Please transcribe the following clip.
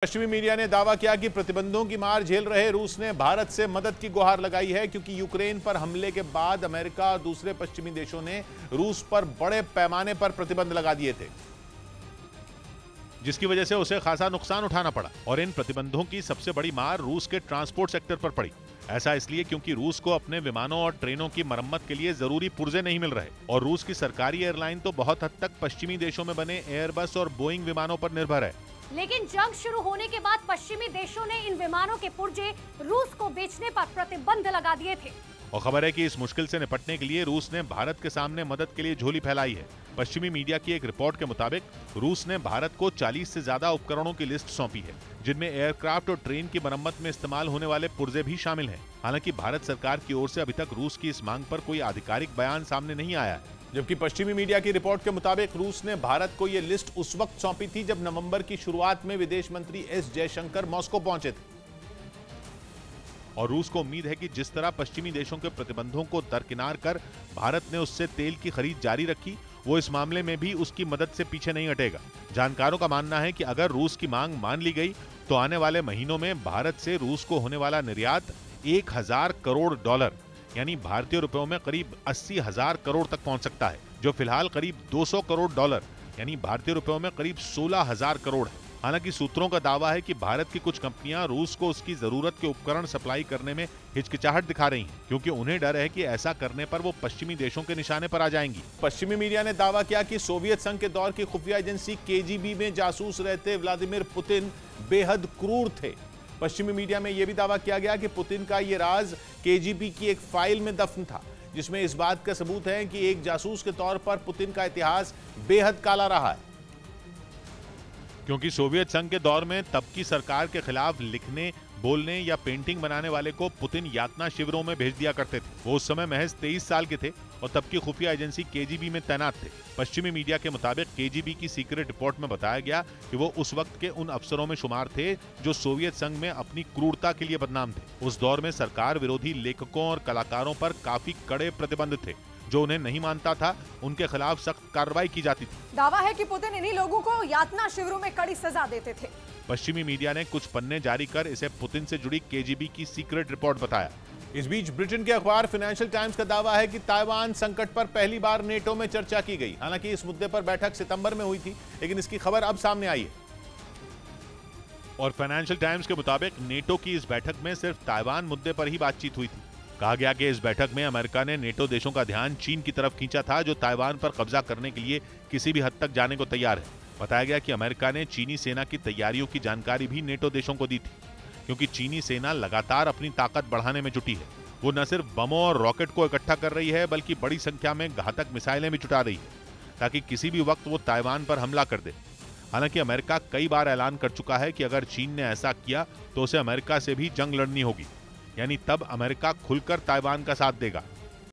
पश्चिमी मीडिया ने दावा किया कि प्रतिबंधों की मार झेल रहे रूस ने भारत से मदद की गुहार लगाई है, क्योंकि यूक्रेन पर हमले के बाद अमेरिका और दूसरे पश्चिमी देशों ने रूस पर बड़े पैमाने पर प्रतिबंध लगा दिए थे, जिसकी वजह से उसे खासा नुकसान उठाना पड़ा। और इन प्रतिबंधों की सबसे बड़ी मार रूस के ट्रांसपोर्ट सेक्टर पर पड़ी। ऐसा इसलिए क्योंकि रूस को अपने विमानों और ट्रेनों की मरम्मत के लिए जरूरी पुर्जे नहीं मिल रहे, और रूस की सरकारी एयरलाइन तो बहुत हद तक पश्चिमी देशों में बने एयरबस और बोइंग विमानों पर निर्भर है। लेकिन जंग शुरू होने के बाद पश्चिमी देशों ने इन विमानों के पुर्जे रूस को बेचने पर प्रतिबंध लगा दिए थे। और खबर है कि इस मुश्किल से निपटने के लिए रूस ने भारत के सामने मदद के लिए झोली फैलाई है। पश्चिमी मीडिया की एक रिपोर्ट के मुताबिक रूस ने भारत को 40 से ज्यादा उपकरणों की लिस्ट सौंपी है, जिनमें एयरक्राफ्ट और ट्रेन की मरम्मत में इस्तेमाल होने वाले पुर्जे भी शामिल हैं। हालांकि भारत सरकार की ओर से अभी तक रूस की इस मांग पर कोई आधिकारिक बयान सामने नहीं आया है। जबकि पश्चिमी मीडिया की रिपोर्ट के मुताबिक रूस ने भारत को यह लिस्ट उस वक्त सौंपी थी जब नवंबर की शुरुआत में विदेश मंत्री एस जयशंकर मॉस्को पहुंचे थे। और रूस को उम्मीद है कि जिस तरह पश्चिमी देशों के प्रतिबंधों को दरकिनार कर भारत ने उससे तेल की खरीद जारी रखी, वो इस मामले में भी उसकी मदद से पीछे नहीं हटेगा। जानकारों का मानना है कि अगर रूस की मांग मान ली गई तो आने वाले महीनों में भारत से रूस को होने वाला निर्यात 1000 करोड़ डॉलर यानी भारतीय रुपयों में करीब 80,000 करोड़ तक पहुंच सकता है, जो फिलहाल करीब 200 करोड़ डॉलर यानी भारतीय रुपयों में करीब 16,000 करोड़ है। हालांकि सूत्रों का दावा है कि भारत की कुछ कंपनियां रूस को उसकी जरूरत के उपकरण सप्लाई करने में हिचकिचाहट दिखा रही हैं, क्योंकि उन्हें डर है कि ऐसा करने पर वो पश्चिमी देशों के निशाने पर आ जाएंगी। पश्चिमी मीडिया ने दावा किया कि सोवियत संघ के दौर की खुफिया एजेंसी केजीबी में जासूस रहते व्लादिमीर पुतिन बेहद क्रूर थे। पश्चिमी मीडिया में यह भी दावा किया गया कि पुतिन का यह राज केजीबी की एक फाइल में दफन था, जिसमें इस बात का सबूत है कि एक जासूस के तौर पर पुतिन का इतिहास बेहद काला रहा है, क्योंकि सोवियत संघ के दौर में तब की सरकार के खिलाफ लिखने, बोलने या पेंटिंग बनाने वाले को पुतिन यातना शिविरों में भेज दिया करते थे। वो उस समय महज 23 साल के थे और तब की खुफिया एजेंसी केजीबी में तैनात थे। पश्चिमी मीडिया के मुताबिक केजीबी की सीक्रेट रिपोर्ट में बताया गया कि वो उस वक्त के उन अफसरों में शुमार थे जो सोवियत संघ में अपनी क्रूरता के लिए बदनाम थे। उस दौर में सरकार विरोधी लेखकों और कलाकारों पर काफी कड़े प्रतिबंध थे। जो उन्हें नहीं मानता था उनके खिलाफ सख्त कार्रवाई की जाती थी। दावा है कि पुतिन इन्हीं लोगों को यातना शिविरों में कड़ी सजा देते थे। पश्चिमी मीडिया ने कुछ पन्ने जारी कर इसे पुतिन से जुड़ी केजीबी की सीक्रेट रिपोर्ट बताया। इस बीच ब्रिटेन के अखबार फाइनेंशियल टाइम्स का दावा है कि ताइवान संकट पर पहली बार नेटो में चर्चा की गई। हालांकि इस मुद्दे पर बैठक सितंबर में हुई थी, लेकिन इसकी खबर अब सामने आई है। और फाइनेंशियल टाइम्स के मुताबिक नेटो की इस बैठक में सिर्फ ताइवान मुद्दे पर ही बातचीत हुई थी। कहा गया कि इस बैठक में अमेरिका ने नेटो देशों का ध्यान चीन की तरफ खींचा था, जो ताइवान पर कब्जा करने के लिए किसी भी हद तक जाने को तैयार है। बताया गया कि अमेरिका ने चीनी सेना की तैयारियों की जानकारी भी नेटो देशों को दी थी, क्योंकि चीनी सेना लगातार अपनी ताकत बढ़ाने में जुटी है। वो न सिर्फ बमों और रॉकेट को इकट्ठा कर रही है, बल्कि बड़ी संख्या में घातक मिसाइलें भी जुटा रही है, ताकि किसी भी वक्त वो ताइवान पर हमला कर दे। हालांकि अमेरिका कई बार ऐलान कर चुका है कि अगर चीन ने ऐसा किया तो उसे अमेरिका से भी जंग लड़नी होगी, यानी तब अमेरिका खुलकर ताइवान का साथ देगा।